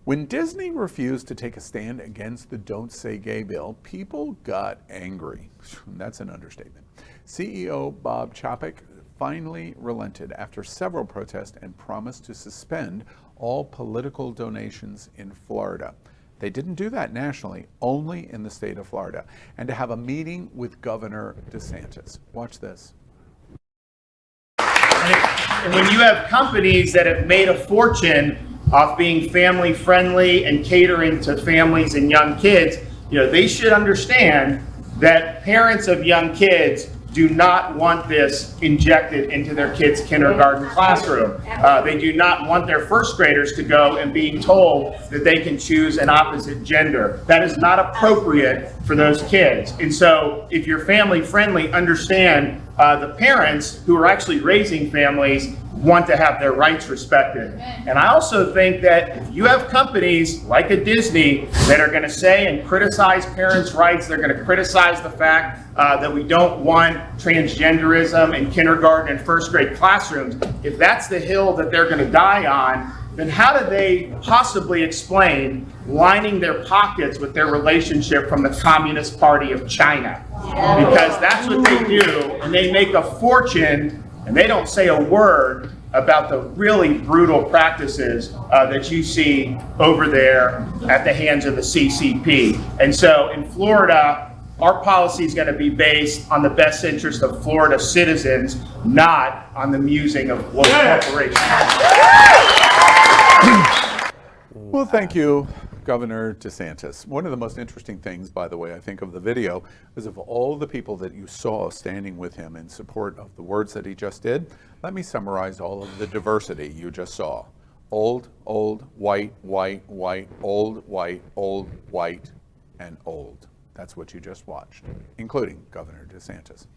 When Disney refused to take a stand against the Don't Say Gay bill, people got angry. That's an understatement. CEO Bob Chapek finally relented after several protests and promised to suspend all political donations in Florida. They didn't do that nationally, only in the state of Florida, and to have a meeting with Governor DeSantis. Watch this. And when you have companies that have made a fortune off being family friendly and catering to families and young kids, they should understand that parents of young kids do not want this injected into their kids' kindergarten classroom. They do not want their first graders to go and being told that they can choose an opposite gender. That is not appropriate for those kids. And so if you're family friendly, understand the parents who are actually raising families want to have their rights respected. And I also think that if you have companies like a Disney that are going to say and criticize parents' rights, they're going to criticize the fact that we don't want transgenderism in kindergarten and first grade classrooms, if that's the hill that they're going to die on, then how do they possibly explain lining their pockets with their relationship from the Communist Party of China? Because that's what they do, and they make a fortune, and they don't say a word about the really brutal practices that you see over there at the hands of the CCP. And so in Florida, our policy is going to be based on the best interest of Florida citizens, not on the musing of global corporations. Well, thank you, Governor DeSantis. One of the most interesting things, by the way, I think of the video is of all the people that you saw standing with him in support of the words that he just did. Let me summarize all of the diversity you just saw. Old, white, old, white, and old. That's what you just watched, including Governor DeSantis.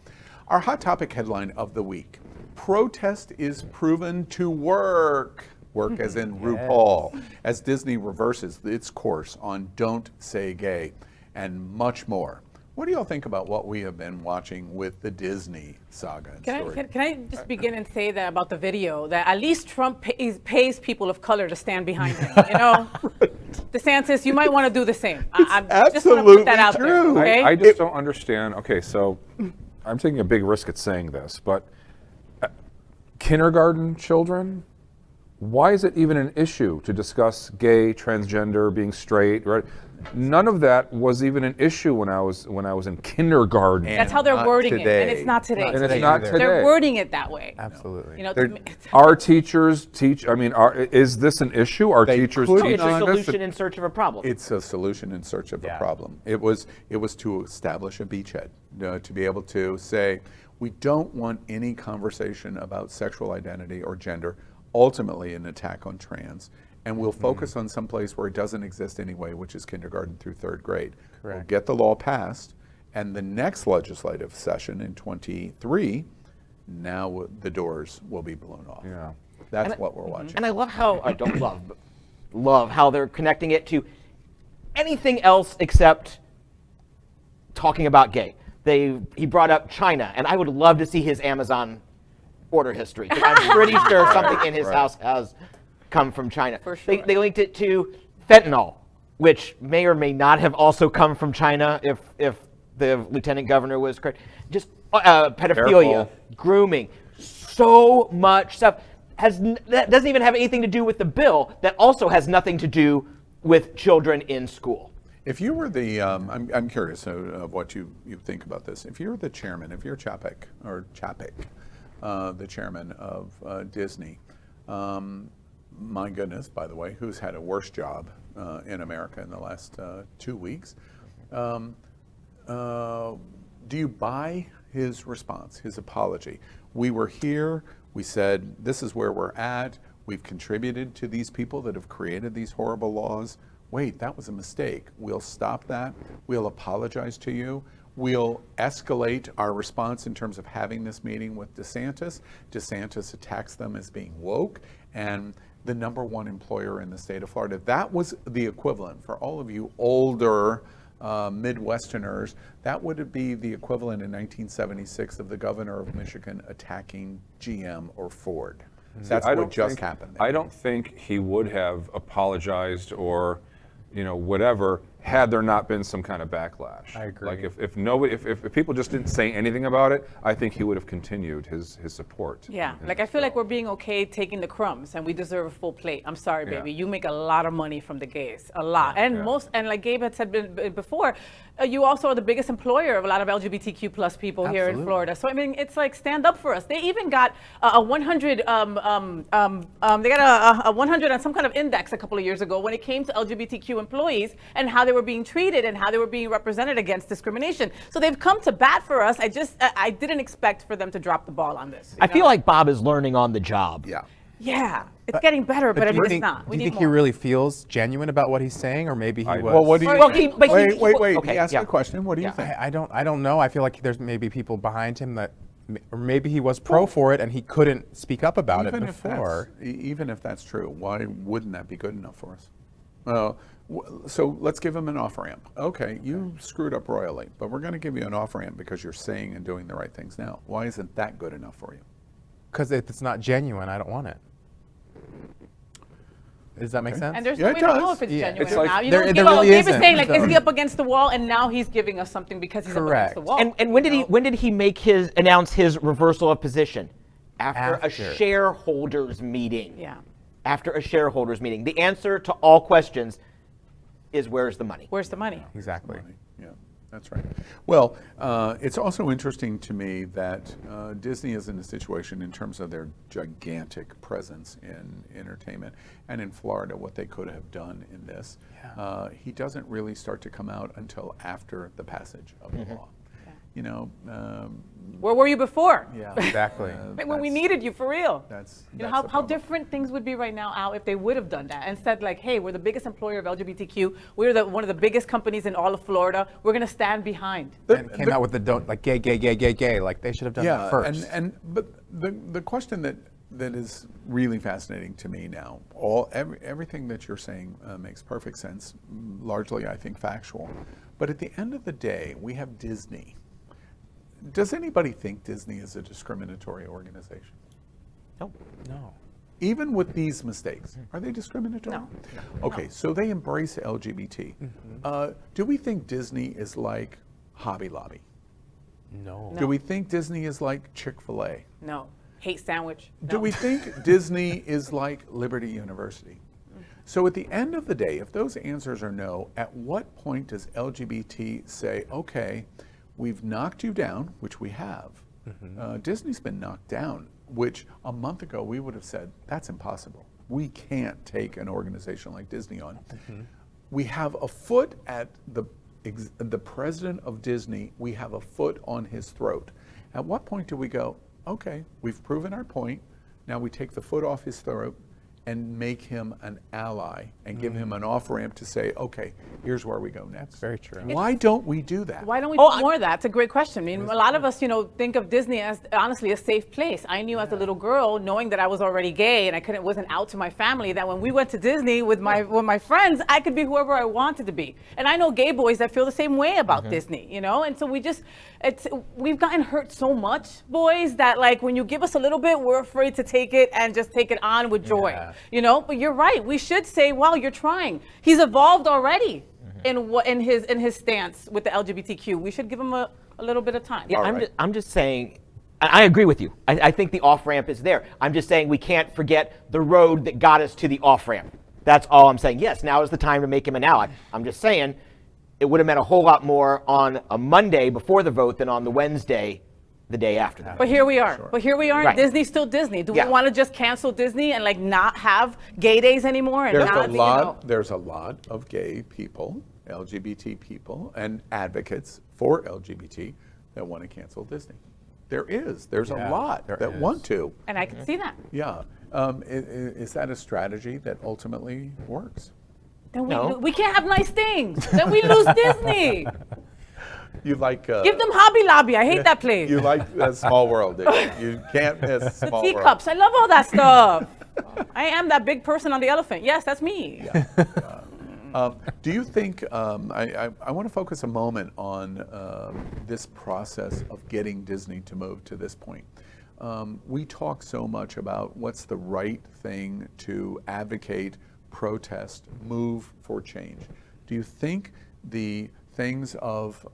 Our hot topic headline of the week: protest is proven to work. Work as in RuPaul, as Disney reverses its course on Don't Say Gay and much more. What do y'all think about what we have been watching with the Disney saga and story? Can I just begin and say that about the video, that at least Trump pays people of color to stand behind him, Right. DeSantis, you might want to do the same. I just want to put that out true. there. Okay? I just don't understand. Okay, so I'm taking a big risk at saying this, but kindergarten children, why is it even an issue to discuss gay, transgender, being straight, right? None of that was even an issue when I was in kindergarten. That's how they're wording it, and it's not today. And it's not today. They're wording it that way. Absolutely. Our teachers teach. I mean, is this an issue? Our teachers teach It's a on this? solution in search of a problem. It's a solution in search of a problem. It was to establish a beachhead, to be able to say, we don't want any conversation about sexual identity or gender, ultimately an attack on trans, and we'll focus on some place where it doesn't exist anyway, which is kindergarten through third grade. Correct. We'll get the law passed, and the next legislative session in 23, now the doors will be blown off. Yeah. That's what we're watching. And I love how, I don't love, but love how they're connecting it to anything else except talking about gay. He brought up China, and I would love to see his Amazon order history, because I'm pretty sure something in his house has come from China. For sure. They linked it to fentanyl, which may or may not have also come from China if the lieutenant governor was correct. Just pedophilia, grooming, so much stuff that doesn't even have anything to do with the bill, that also has nothing to do with children in school. If you were the, I'm curious of what you think about this. If you're the chairman, if you're Chapek, the chairman of Disney, my goodness, by the way, who's had a worse job in America in the last 2 weeks, do you buy his response, his apology? We were here, we said, this is where we're at, we've contributed to these people that have created these horrible laws. Wait, that was a mistake. We'll stop that. We'll apologize to you. We'll escalate our response in terms of having this meeting with DeSantis. DeSantis attacks them as being woke and the #1 employer in the state of Florida. That was the equivalent for all of you older Midwesterners. That would be the equivalent in 1976 of the governor of Michigan attacking GM or Ford. That's I what don't just think- happened. I don't think he would have apologized or, whatever, had there not been some kind of backlash. I agree. Like if people just didn't say anything about it, I think he would have continued his support. Yeah, like I feel like we're being okay taking the crumbs, and we deserve a full plate. I'm sorry, Yeah. baby. You make a lot of money from the gays, a lot, and Yeah. and like Gabe had said before, you also are the biggest employer of a lot of LGBTQ plus people here in Absolutely. Florida. So I mean, it's like stand up for us. They even got a 100, they got a 100 on some kind of index a couple of years ago when it came to LGBTQ employees and how they were being treated and how they were being represented against discrimination. So they've come to bat for us. I didn't expect for them to drop the ball on this. I feel like Bob is learning on the job. Yeah. Yeah, it's getting better, but I do you mean, think, it's not. We do you need think he more. really feels genuine about what he's saying, or maybe he was? Well, what do you? Well, but he- wait. okay, He asked yeah. a question. What do you think? I don't know. I feel like there's maybe people behind him that, or maybe he was pro for it and he couldn't speak up about it before. Even if that's true, why wouldn't that be good enough for us? So let's give him an off ramp. Okay, you screwed up royally, but we're going to give you an off ramp because you're saying and doing the right things now. Why isn't that good enough for you? Because if it's not genuine, I don't want it. Does that make sense? And there's Yeah, we it don't know does. if it's Yeah. genuine It's like- now. You There- know, there Gabe, really Gabe is isn't, saying like, is so- he up against the wall? And now he's giving us something because he's up against the Correct. wall. And when did he announce his reversal of position? After a After. shareholders meeting. Yeah. After a shareholders meeting. The answer to all questions is where's the money? Where's the money? Exactly. Yeah, that's right. Well, it's also interesting to me that Disney is in a situation in terms of their gigantic presence in entertainment and in Florida, what they could have done in this. He doesn't really start to come out until after the passage of the law. You know, Where were you before? yeah, Exactly. When we needed you for real. That's You know the how problem. different things would be right now, Al, if they would have done that and said like, hey, we're the biggest employer of LGBTQ. We're one of the biggest companies in all of Florida. We're going to stand behind. And came out with the don't, like gay, gay, gay, gay, gay. Like they should have done that first. but the question that is really fascinating to me now, everything that you're saying makes perfect sense, largely I think factual, but at the end of the day, we have Disney. Does anybody think Disney is a discriminatory organization? No. No. Even with these mistakes, are they discriminatory? No. Okay, so they embrace LGBT. Do we think Disney is like Hobby Lobby? No. Do we think Disney is like Chick-fil-A? No. Hate sandwich. Do No. we think Disney is like Liberty University? So at the end of the day, if those answers are no, at what point does LGBT say, okay, we've knocked you down, which we have. Disney's been knocked down, which a month ago we would have said, that's impossible. We can't take an organization like Disney on. We have a foot at the president of Disney, we have a foot on his throat. At what point do we go, okay, we've proven our point, now we take the foot off his throat and make him an ally and give him an off-ramp to say, okay, here's where we go next. Very true. Why don't we do that? Why don't we do more of that? It's a great question. I mean, a lot of us, think of Disney as honestly a safe place. I knew as a little girl, knowing that I was already gay and I wasn't out to my family, that when we went to Disney with my friends, I could be whoever I wanted to be. And I know gay boys that feel the same way about Disney, And so we've gotten hurt so much, boys, that like when you give us a little bit, we're afraid to take it and just take it on with joy. Yeah. But you're right. We should say, wow, you're trying. He's evolved already in his stance with the LGBTQ. We should give him a little bit of time. Yeah, right. I'm just saying, I agree with you. I think the off-ramp is there. I'm just saying we can't forget the road that got us to the off-ramp. That's all I'm saying. Yes, now is the time to make him an ally. I'm just saying it would have meant a whole lot more on a Monday before the vote than on the Wednesday the day after the vote. But here we are. Sure. But here we are. Right. Disney's still Disney. Do Yeah. we want to just cancel Disney and like not have gay days anymore? And There's a lot of gay people, LGBT people, and advocates for LGBT that want to cancel Disney. There's Yeah, a lot there that is. want to. And I can see that. Yeah. Is that a strategy that ultimately works? Then No. we can't have nice things. Then we lose Disney. You like Give them Hobby Lobby. I hate that place. you like a Small World, do you? You can't miss The Small World. teacups. I love all that stuff. I am that big person on the elephant. Yes, that's me. Do you think, I want to focus a moment on this process of getting Disney to move to this point. we talk so much about what's the right thing to advocate, protest, move for change. Do you think the things of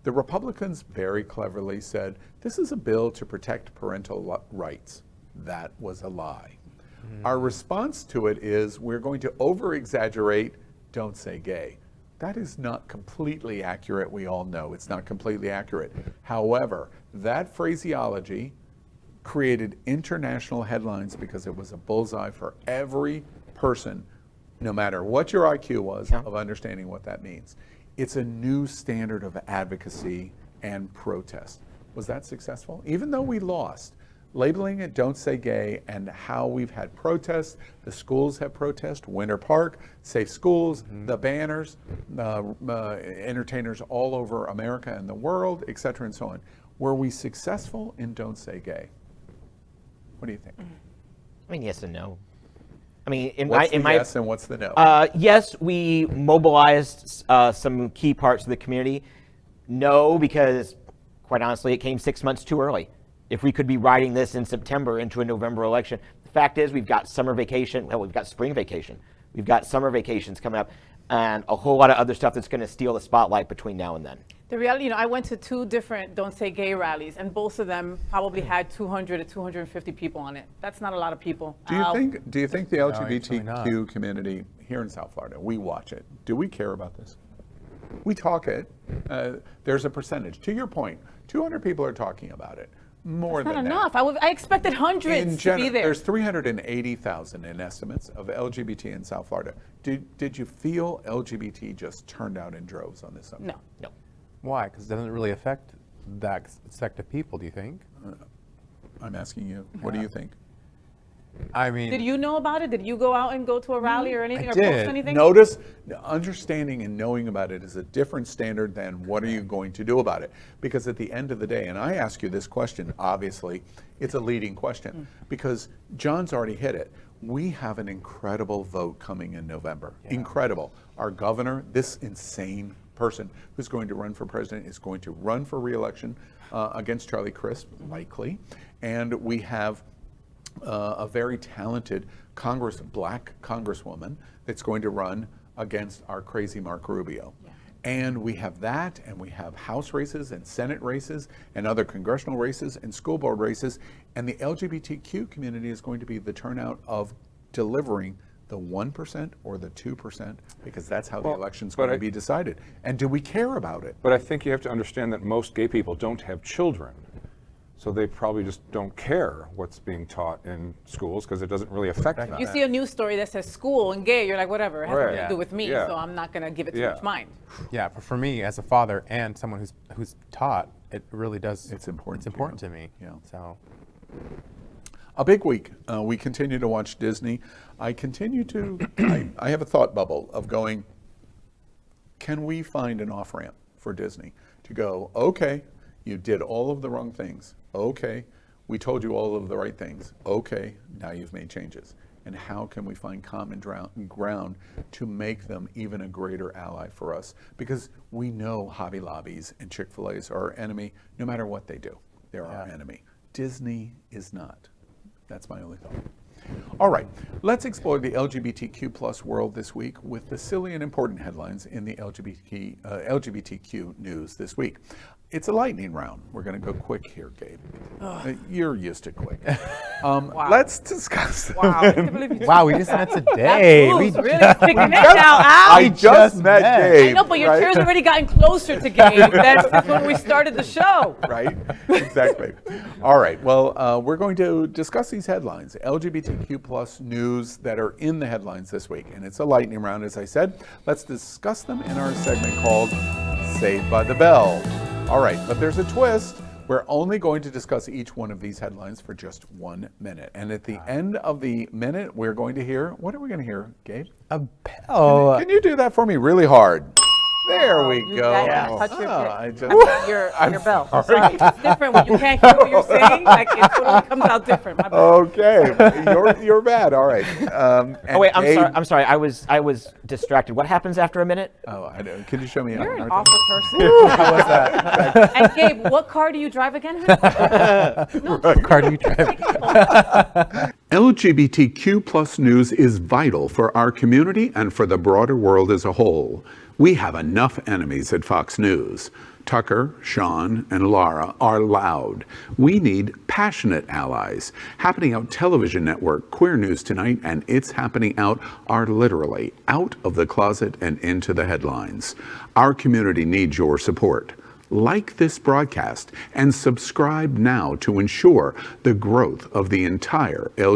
the Republicans very cleverly said, this is a bill to protect parental rights. That was a lie. Our response to it is we're going to over-exaggerate, don't say gay. That is not completely accurate. We all know it's not completely accurate. However, that phraseology created international headlines because it was a bullseye for every person, no matter what your IQ was, of understanding what that means. It's a new standard of advocacy and protest. Was that successful? Even though we lost, labeling it Don't Say Gay and how we've had protests, the schools have protests, Winter Park, Safe Schools, the banners, entertainers all over America and the world, et cetera, and so on. Were we successful in Don't Say Gay? What do you think? I mean, yes and no. I mean, What's the in my yes and what's the no? yes, we mobilized some key parts of the community. No, because quite honestly, it came 6 months too early. If we could be riding this in September into a November election, the fact is we've got summer vacation. Well, we've got spring vacation. We've got summer vacations coming up, and a whole lot of other stuff that's going to steal the spotlight between now and then. The reality, I went to 2 different Don't Say Gay rallies, and both of them probably had 200 to 250 people on it. That's not a lot of people. Do you think the actually not. LGBTQ community here in South Florida, we watch it, do we care about this? We talk it. There's a percentage. To your point, 200 people are talking about it. More Not than enough. that. I expected hundreds to be there. There's 380,000 in estimates of LGBT in South Florida. Did you feel LGBT just turned out in droves on this subject? No. Why? Because it doesn't really affect that sect of people, do you think? I'm asking you. What do you think? I mean, Did you know about it? Did you go out and go to a rally or anything, or did. post anything? Notice, understanding and knowing about it is a different standard than what are you going to do about it. Because at the end of the day, and I ask you this question, obviously, it's a leading question, because John's already hit it. We have an incredible vote coming in November. Incredible. Our governor, this insane person who's going to run for president, is going to run for re-election against Charlie Crist, likely. And we have a very talented black congresswoman that's going to run against our crazy Mark Rubio. And we have that, and we have House races and Senate races and other congressional races and school board races. And the LGBTQ community is going to be the turnout of delivering the 1% or the 2%, because that's how the election's going to be decided. And do we care about it? But I think you have to understand that most gay people don't have children. So they probably just don't care what's being taught in schools because it doesn't really affect them. You see a news story that says school and gay, you're like, whatever, it has nothing Right. to do with me, Yeah. so I'm not going to give it too Yeah. much mind. yeah, but for me as a father and someone who's taught, it really does. It's important It's to you. important to me. Yeah. So. A big week. We continue to watch Disney. I continue to, I have a thought bubble of going, can we find an off-ramp for Disney to go, okay, you did all of the wrong things. Okay, we told you all of the right things. Okay, now you've made changes. And how can we find common ground to make them even a greater ally for us? Because we know Hobby Lobbies and Chick-fil-A's are our enemy no matter what they do. They're our enemy. Disney is not. That's my only thought. All right, let's explore the LGBTQ plus world this week with the silly and important headlines in the LGBTQ news this week. It's a lightning round. We're going to go quick here, Gabe. You're used to quick. Let's discuss them. Wow, I can't believe you Wow, we just met today. Who's really kicking it now, Al? I just met Gabe. I know, but your right? chair's already gotten closer to Gabe. That's when we started the show. Right? Exactly. All right. Well, we're going to discuss these headlines, LGBTQ plus news that are in the headlines this week. And it's a lightning round, as I said. Let's discuss them in our segment called Saved by the Bell. All right, but there's a twist. We're only going to discuss each one of these headlines for just 1 minute. And at the end of the minute, we're going to hear, what are we going to hear, Gabe? A bell. Can you do that for me really hard? There we You go. gotta touch your, I just- your bell. Sorry. It's different when you can't hear what you're saying. Like it totally comes out different. My bad. Okay, you're bad. All right. Oh wait, I'm Gabe- sorry. I'm sorry. I was distracted. What happens after a minute? Oh, I don't. Can you show me? You're an Arthur? awful person. How was that? And Gabe, what car do you drive again? No, Car do you drive? LGBTQ plus news is vital for our community and for the broader world as a whole. We have enough enemies at Fox News. Tucker, Sean, and Laura are loud. We need passionate allies. Happening Out Television Network, Queer News Tonight, and It's Happening Out are literally out of the closet and into the headlines. Our community needs your support. Like this broadcast and subscribe now to ensure the growth of the entire